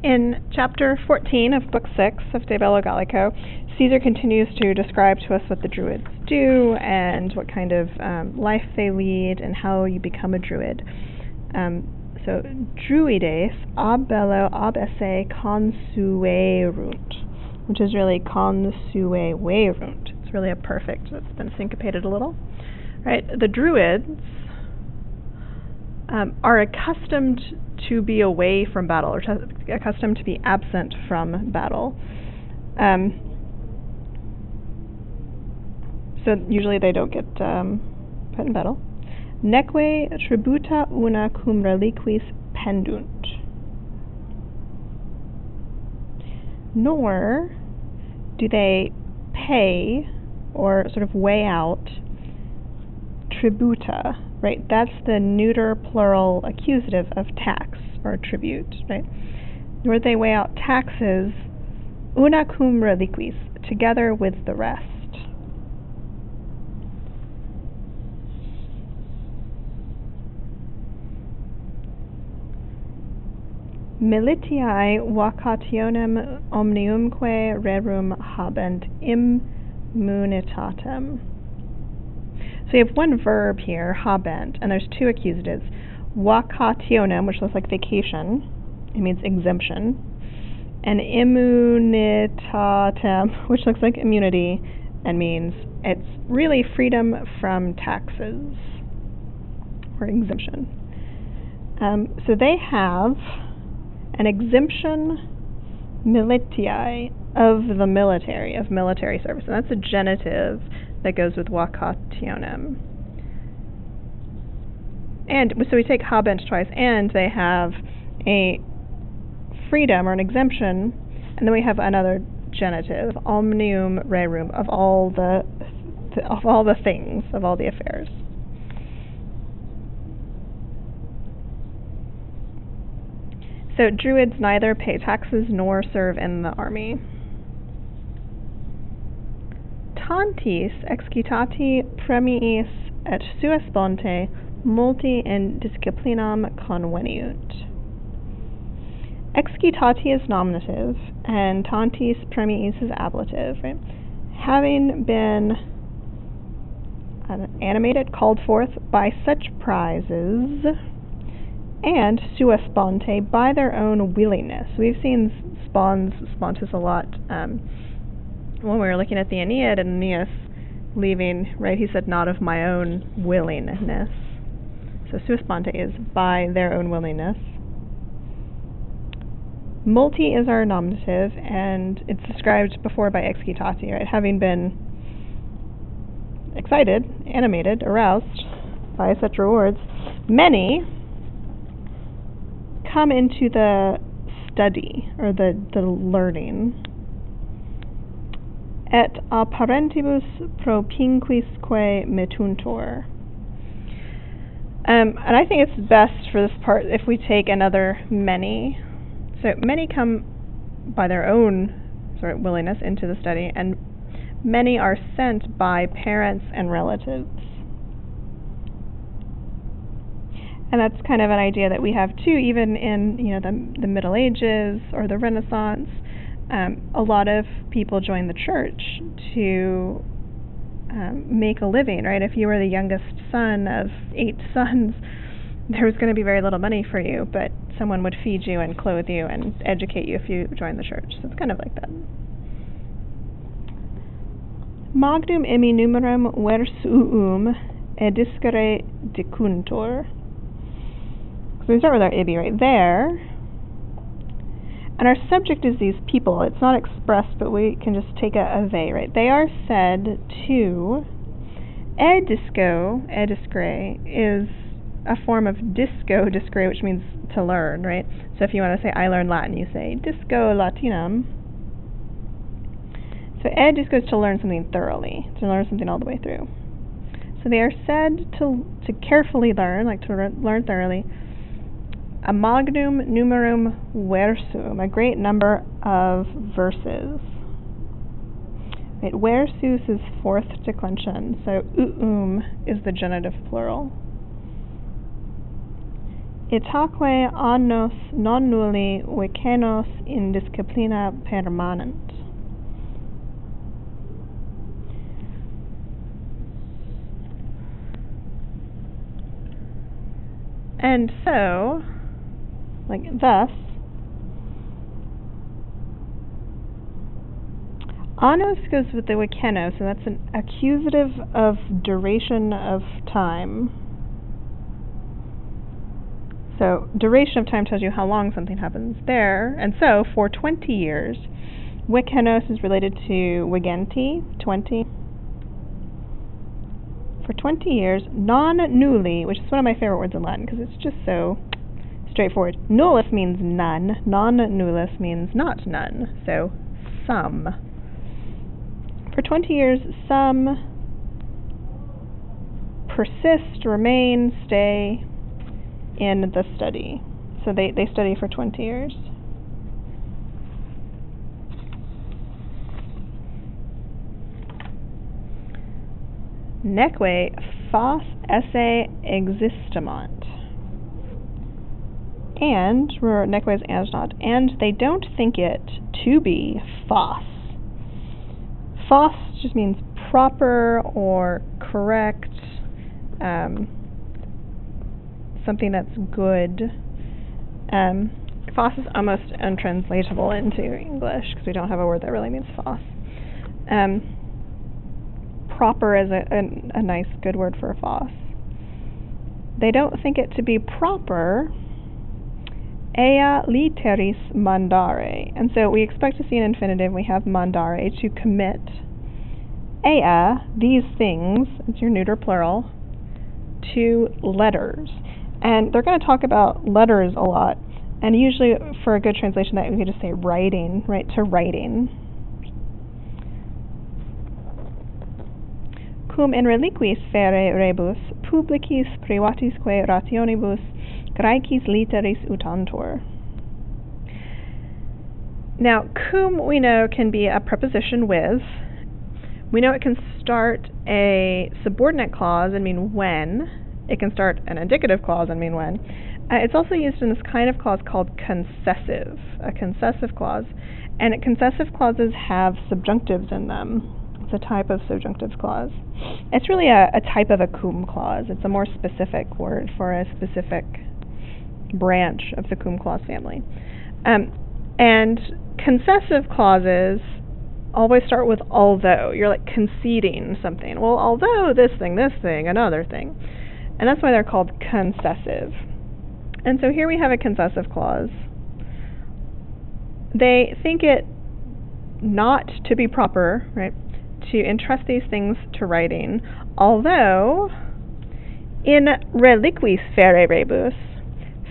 In chapter 14 of Book 6 of De Bello Gallico, Caesar continues to describe to us what the Druids do and what kind of life they lead and how you become a Druid. So, Druides ab bello ab esse consuerunt, which is really consuerunt. It's really a perfect, it's been syncopated a little. Right? The Druids are accustomed to be away from battle, or accustomed to be absent from battle. So usually they don't get put in battle. Neque tributa una cum reliquis pendunt. Nor do they pay or sort of weigh out tributa, right? That's the neuter plural accusative of tax or tribute, right? Nor do they weigh out taxes una cum reliquis, together with the rest. Militiae vacationem omniumque rerum habent immunitatem. So you have one verb here, habent, and there's two accusatives. Vacationem, which looks like vacation, it means exemption, and immunitatem, which looks like immunity, and means it's really freedom from taxes, or exemption. So they have an exemption militiae of the military, of military service, and that's a genitive that goes with vacationem. And so we take habent twice, and they have a freedom or an exemption, and then we have another genitive, omnium rerum, of all the things, of all the affairs. So Druids neither pay taxes nor serve in the army. Tantis excitati premiis et sua sponte multi in disciplinam conveniunt. Excitati is nominative, and tantis premiis is ablative, right? Having been animated, called forth by such prizes, and sua sponte, by their own willingness. We've seen spontus a lot when we were looking at the Aeneid, and Aeneas leaving, right, he said, not of my own willingness. So sua sponte is by their own willingness. Multi is our nominative, and it's described before by excitati, right, having been excited, animated, aroused by such rewards. Many come into the study, or the learning. Et a parentibus propinquisque metuntur. And I think it's best for this part if we take another many. So many come by their own sort of willingness into the study, and many are sent by parents and relatives. And that's kind of an idea that we have too, even in the Middle Ages or the Renaissance. A lot of people join the church to make a living, right? If you were the youngest son of 8 sons, there was going to be very little money for you, but someone would feed you and clothe you and educate you if you joined the church. So it's kind of like that. Magnum emi numerum versuum ediscere decuntur. So we start with our ibi right there. And our subject is these people. It's not expressed, but we can just take a they, right? They are said to ediscere is a form of discere, which means to learn, right? So if you want to say I learn Latin, you say disco Latinum. So edisco is to learn something thoroughly, to learn something all the way through. So they are said to carefully learn, like to learn thoroughly, a magnum numerum versum, a great number of verses. Right, versus is fourth declension, so is the genitive plural. Itaque annos non nulli vicenos in disciplina permanent. And so, like thus, annos goes with the vicenos, so that's an accusative of duration of time. So duration of time tells you how long something happens there, and so for 20 years, vicenos is related to vigenti, 20. For 20 years, non nulli, which is one of my favorite words in Latin because it's just so straightforward. Nullus means none, non nullus means not none, so some. For 20 years, some persist, remain, stay in the study. So they study for 20 years. Neque fas esse existamant. And, remember, neque is and not, and they don't think it to be fas. Fas just means proper or correct, something that's good. Fas is almost untranslatable into English because we don't have a word that really means fas. Proper is a nice, good word for fas. They don't think it to be proper, ea literis mandare. And so we expect to see an infinitive. We have mandare, to commit. Ea, these things, it's your neuter plural, to letters. And they're going to talk about letters a lot. And usually for a good translation that we could just say writing, right, to writing. Cum in reliquis fere rebus, publicis privatisque rationibus, Graecis literis utantur. Now, cum, we know, can be a preposition with. We know it can start a subordinate clause and mean when. It can start an indicative clause and mean when. It's also used in this kind of clause called concessive, a concessive clause. And concessive clauses have subjunctives in them. It's a type of subjunctive clause. It's really a type of a cum clause. It's a more specific word for a specific branch of the cum clause family. And concessive clauses always start with although. You're like conceding something. Well, although this thing, another thing. And that's why they're called concessive. And so here we have a concessive clause. They think it not to be proper, right, to entrust these things to writing, although in reliquis fere rebus,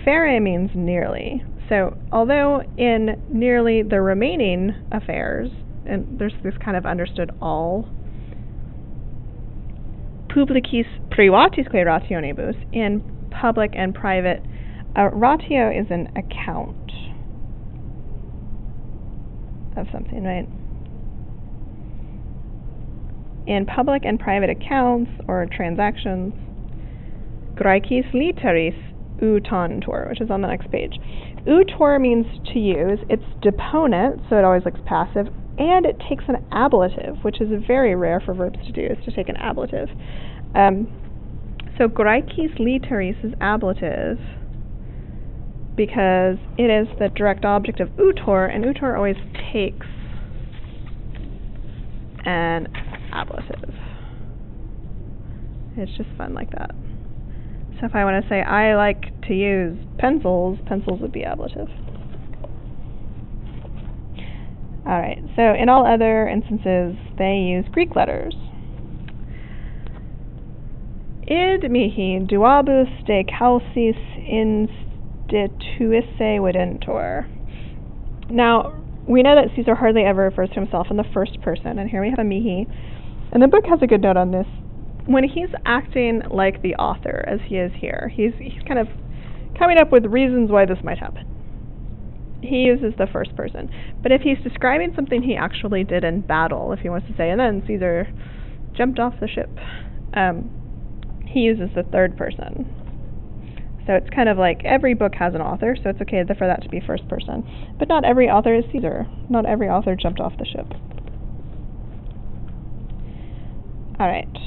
fere means nearly. So although in nearly the remaining affairs, and there's this kind of understood all, publicis privatisque rationibus, in public and private, ratio is an account of something, right? In public and private accounts or transactions, Graecis literis utantur, which is on the next page. Utor means to use. It's deponent, so it always looks passive, and it takes an ablative, which is very rare for verbs to do, is to take an ablative. So Graecis literis is ablative because it is the direct object of utor, and utor always takes an ablative. It's just fun like that. So if I want to say I like to use pencils, pencils would be ablative. Alright, so in all other instances, they use Greek letters. Id mihi duabus de causis instituisse videntur. Now, we know that Caesar hardly ever refers to himself in the first person, and here we have a mihi. And the book has a good note on this. When he's acting like the author, as he is here, he's kind of coming up with reasons why this might happen. He uses the first person. But if he's describing something he actually did in battle, if he wants to say, and then Caesar jumped off the ship, he uses the third person. So it's kind of like every book has an author, so it's okay for that to be first person. But not every author is Caesar. Not every author jumped off the ship. All right.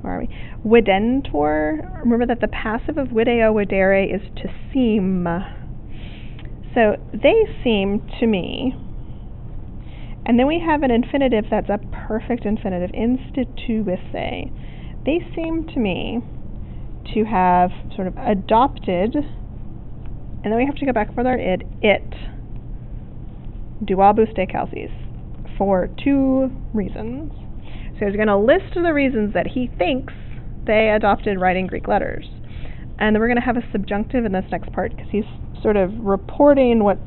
Where are we? Videntor. Remember that the passive of video videre is to seem. So they seem to me. And then we have an infinitive that's a perfect infinitive, instituisse. They seem to me to have sort of adopted, and then we have to go back for our it duabus de calcis, for two reasons. So he's going to list the reasons that he thinks they adopted writing Greek letters. And then we're going to have a subjunctive in this next part, because he's sort of reporting what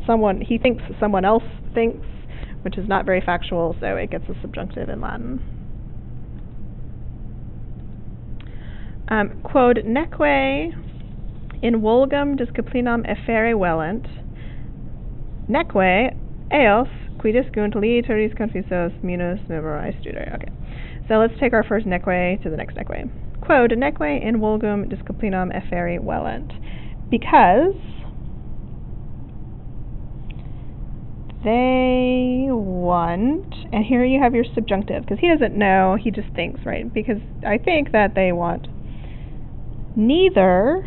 he thinks someone else thinks, which is not very factual, so it gets a subjunctive in Latin. Quod neque in vulgum disciplinam effere velent, neque eos qui discunt litteris confusos minus memori studere. Okay, so let's take our first neque to the next neque. Quod neque in vulgum disciplinam effere velent. Because they want, and here you have your subjunctive, because he doesn't know, he just thinks, right? Because I think that they want neither,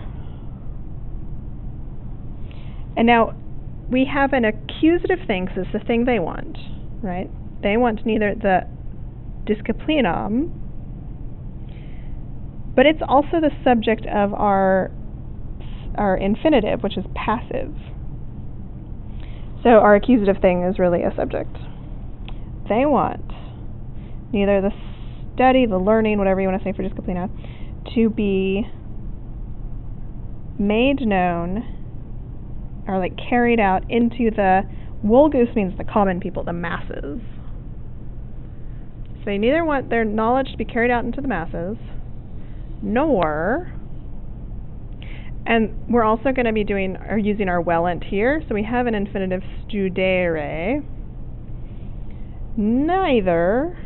and now we have an accusative thing, because it's the thing they want, right? They want neither the disciplinam, but it's also the subject of our infinitive, which is passive. So our accusative thing is really a subject. They want neither the study, the learning, whatever you want to say for disciplina, to be made known or like carried out into the vulgus, means the common people, the masses. So they neither want their knowledge to be carried out into the masses, nor, and we're also going to be using our velent here, so we have an infinitive studere. Neither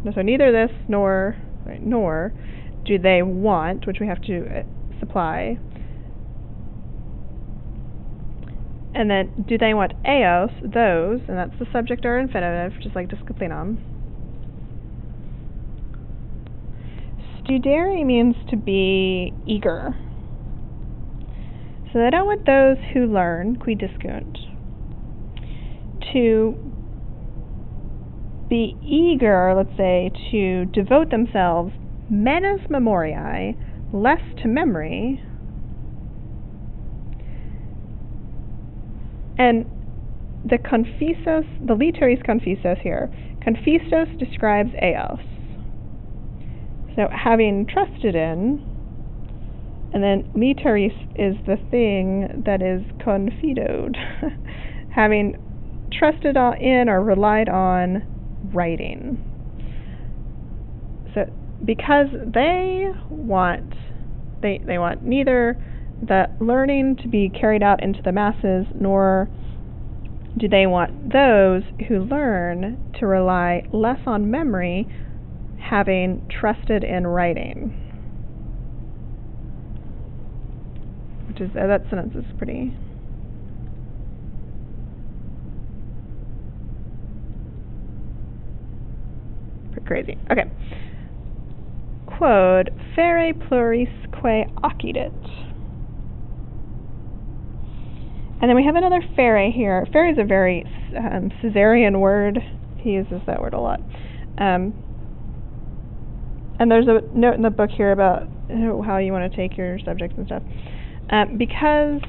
this nor do they want, which we have to supply. And then, do they want eos, those, and that's the subject or infinitive, just like disciplinam. Studere means to be eager. So they don't want those who learn, qui discunt, to be eager, let's say, to devote themselves menos memoriae, less to memory. And the confisos, the literis confisos here, confistos describes eos. So having trusted in, and then literis is the thing that is confidoed. Having trusted in or relied on writing. So because they want neither the learning to be carried out into the masses, nor do they want those who learn to rely less on memory, having trusted in writing. Which is, that sentence is pretty crazy. Okay. Quod fere plurisque occidit. And then we have another fere here. Fere is a very Caesarian word. He uses that word a lot. And there's a note in the book here about how you want to take your subjects and stuff. Because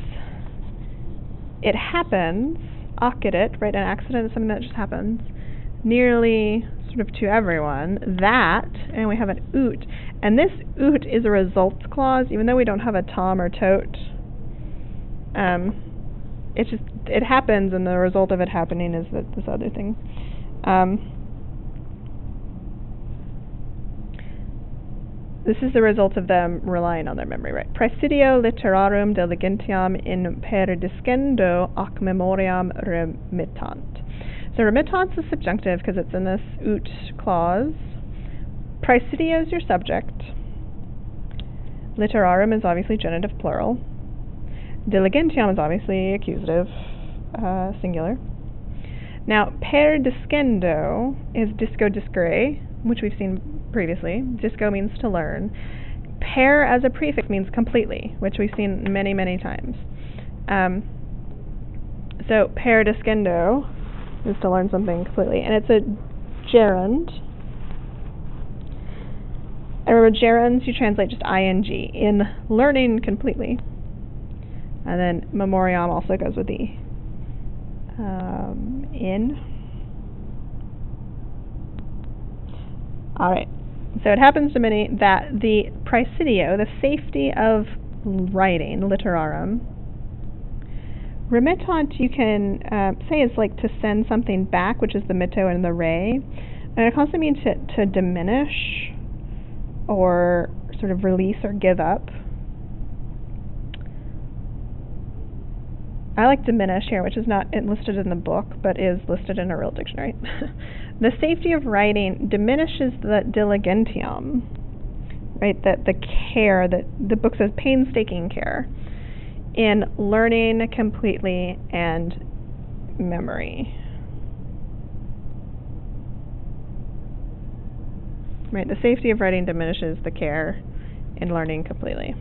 it happens, occidit, right? An accident is something that just happens, nearly sort of to everyone, that, and we have an ut. And this ut is a results clause, even though we don't have a tom or tot. It happens, and the result of it happening is that this other thing. This is the result of them relying on their memory, right? Praesidio literarum diligentiam in perdiscendo ac memoriam remittant. So remittant is subjunctive because it's in this ut clause. Praesidio is your subject. Literarum is obviously genitive plural. Diligentiam is obviously accusative singular. Now, per discendo is disco discere, which we've seen previously. Disco means to learn. Per as a prefix means completely, which we've seen many, many times. So per discendo is to learn something completely, and it's a gerund. And remember, gerunds you translate just ing, in learning completely. And then memoriam also goes with the in. Alright, so it happens to many that the praesidio, the safety of writing, literarum, remittant you can say is like to send something back, which is the mitto and the re, and it also means to diminish or sort of release or give up. I like diminish here, which is not listed in the book, but is listed in a real dictionary. The safety of writing diminishes the diligentium, right? The care that the book says, painstaking care in learning completely and memory. Right, the safety of writing diminishes the care in learning completely.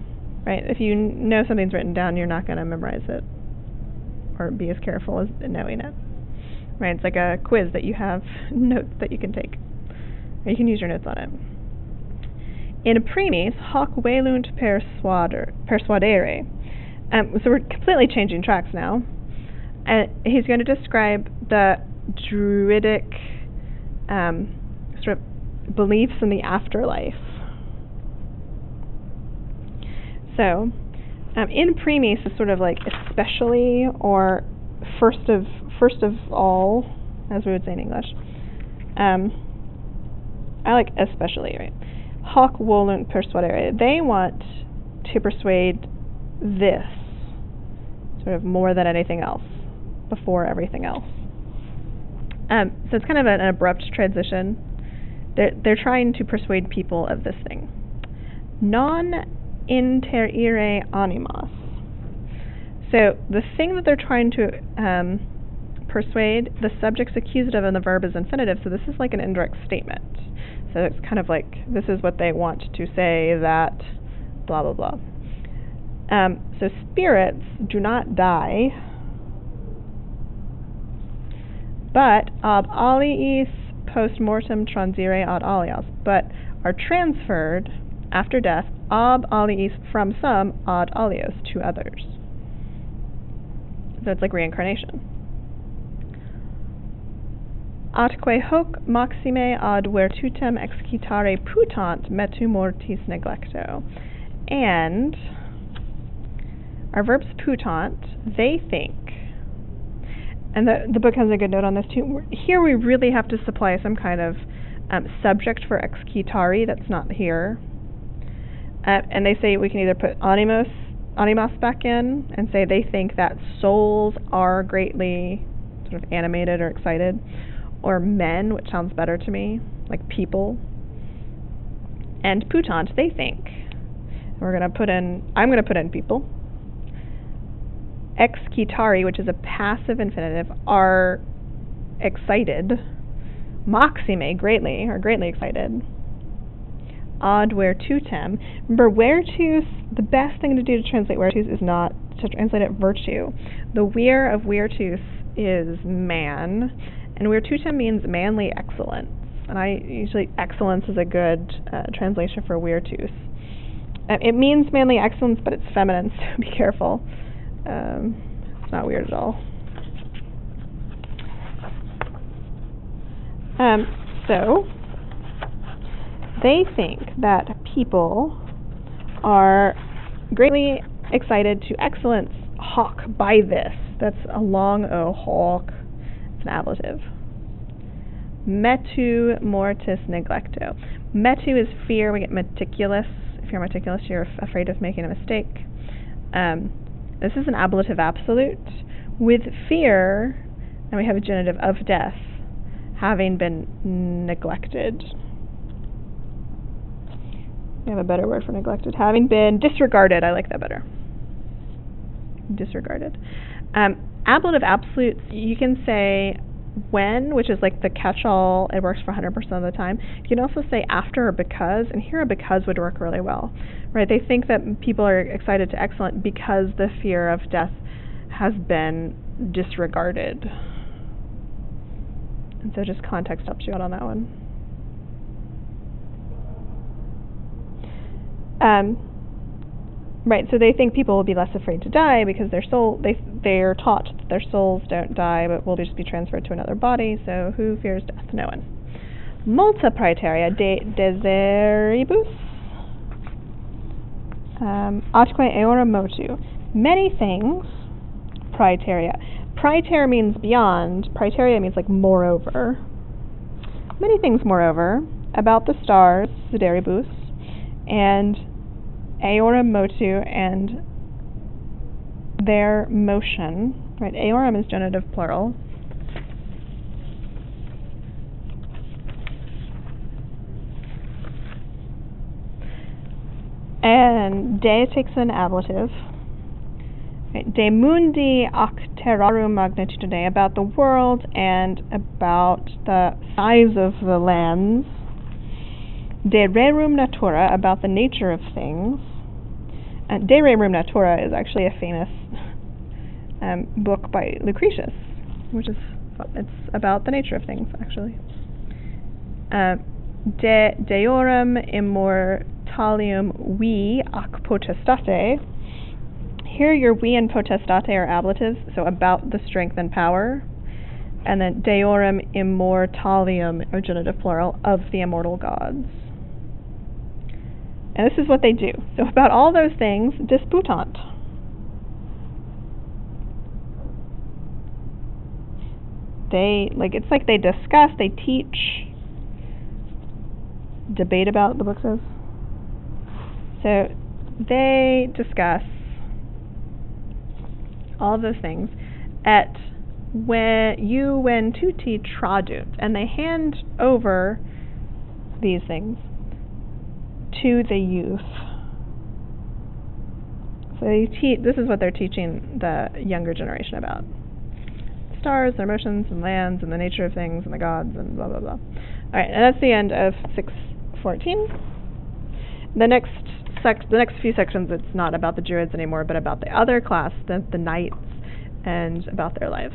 Right, if you know something's written down, you're not going to memorize it or be as careful as knowing it. Right, it's like a quiz that you have notes that you can take, or you can use your notes on it. In primis, hoc velunt persuadere. So we're completely changing tracks now. And he's going to describe the Druidic sort of beliefs in the afterlife. So, in primis is sort of like especially or first of all, as we would say in English. I like especially, right? Hoc volunt persuadere. They want to persuade this, sort of more than anything else, before everything else. So it's kind of an abrupt transition. They're trying to persuade people of this thing. Non interire animas. So the thing that they're trying to persuade, the subject's accusative and the verb is infinitive, so this is like an indirect statement. So it's kind of like, this is what they want to say, that blah blah blah. So spirits do not die, but ab aliis post mortem transire ad alias, but are transferred after death ab aliis from some ad alios to others. So it's like reincarnation. Atque hoc maxime ad virtutem excitare putant metu mortis neglecto. And our verbs putant, they think. And the book has a good note on this too. Here we really have to supply some kind of subject for excitare that's not here. And they say we can either put animos back in and say they think that souls are greatly sort of animated or excited, or men, which sounds better to me, like people. And putant, they think. I'm going to put in people. Excitare, which is a passive infinitive, are excited. Maxime, greatly, or greatly excited. Ad virtutem. Remember, virtus, the best thing to do to translate virtus is not to translate it virtue. The vir of virtus is man, and virtutem means manly excellence. And excellence is a good translation for virtus. It means manly excellence, but it's feminine, so be careful. It's not weird at all. So, they think that people are greatly excited to excellence, hoc, by this. That's a long O, hoc. It's an ablative. Metu mortis neglecto. Metu is fear. We get meticulous. If you're meticulous, you're afraid of making a mistake. This is an ablative absolute. With fear, and we have a genitive of death, having been neglected. I have a better word for neglected. Having been disregarded. I like that better. Disregarded. Ablative absolutes, you can say when, which is like the catch-all. It works for 100% of the time. You can also say after or because, and here a because would work really well. Right? They think that people are excited to excellent because the fear of death has been disregarded. And so just context helps you out on that one. Right, so they think people will be less afraid to die because they're taught that their souls don't die but will just be transferred to another body, so who fears death? No one. Multa praeterea de deseribus atque eora motu. Many things, praeterea. Praeter means beyond, praeterea means like moreover. Many things moreover about the stars, sideribus, and eorum motu, and their motion. Right, eorum is genitive plural. And de takes an ablative. Right, de mundi ac terrarum magnitudine, about the world and about the size of the lands. De rerum natura, about the nature of things. De rerum natura is actually a famous book by Lucretius, which is it's about the nature of things actually. De deorum immortalium vi ac potestate. Here your we and potestate are ablatives, so about the strength and power. And then deorum immortalium, or genitive plural, of the immortal gods. And this is what they do. So about all those things, disputant. It's like they discuss, they teach, debate about, the book says. So they discuss all of those things at when tutti tradunt, and they hand over these things to the youth. So this is what they're teaching the younger generation about. Stars, their motions, and lands, and the nature of things, and the gods, and blah, blah, blah. Alright, and that's the end of 614. The next few sections, it's not about the Druids anymore, but about the other class, the knights, and about their lives.